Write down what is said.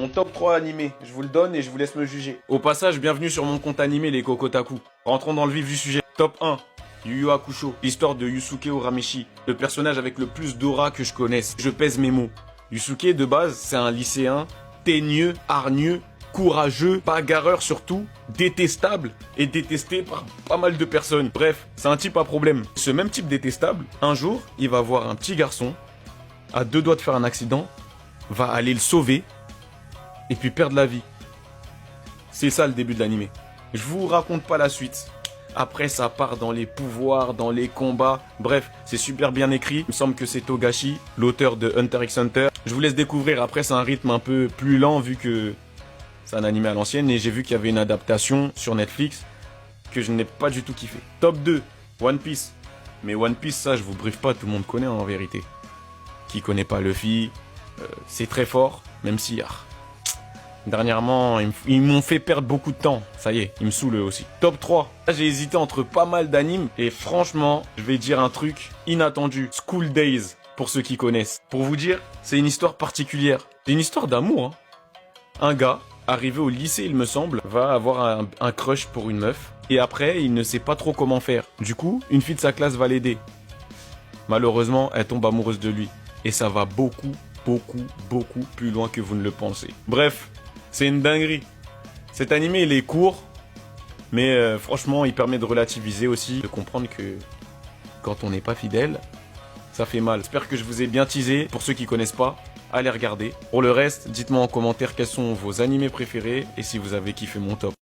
Mon top 3 animé, je vous le donne et je vous laisse me juger. Au passage, bienvenue sur mon compte animé les Kokotaku. Rentrons dans le vif du sujet. Top 1. Yu Yu Hakusho, l'histoire de Yusuke Urameshi, le personnage avec le plus d'aura que je connaisse. Je pèse mes mots. Yusuke, de base, c'est un lycéen teigneux, hargneux, courageux, bagarreur surtout, détestable et détesté par pas mal de personnes. Bref, c'est un type à problème. Ce même type détestable, un jour, il va voir un petit garçon, à 2 doigts de faire un accident, va aller le sauver, et puis perdre la vie. C'est ça le début de l'animé. Je vous raconte pas la suite. Après, ça part dans les pouvoirs, dans les combats. Bref, c'est super bien écrit. Il me semble que c'est Togashi, l'auteur de Hunter x Hunter. Je vous laisse découvrir. Après, c'est un rythme un peu plus lent vu que c'est un animé à l'ancienne. Et j'ai vu qu'il y avait une adaptation sur Netflix que je n'ai pas du tout kiffé. Top 2, One Piece. Mais One Piece, ça, je vous briefe pas. Tout le monde connaît en vérité. Qui connaît pas Luffy, c'est très fort. Même si... dernièrement, ils m'ont fait perdre beaucoup de temps. Ça y est, ils me saoulent eux aussi. Top 3. Là, j'ai hésité entre pas mal d'animes. Et franchement, je vais dire un truc inattendu. School Days, pour ceux qui connaissent. Pour vous dire, c'est une histoire particulière. C'est une histoire d'amour. Hein. Un gars, arrivé au lycée, il me semble, va avoir un crush pour une meuf. Et après, il ne sait pas trop comment faire. Du coup, une fille de sa classe va l'aider. Malheureusement, elle tombe amoureuse de lui. Et ça va beaucoup plus loin que vous ne le pensez. Bref. C'est une dinguerie. Cet animé, il est court, mais franchement, il permet de relativiser aussi, de comprendre que quand on n'est pas fidèle, ça fait mal. J'espère que je vous ai bien teasé. Pour ceux qui connaissent pas, allez regarder. Pour le reste, dites-moi en commentaire quels sont vos animés préférés et si vous avez kiffé mon top.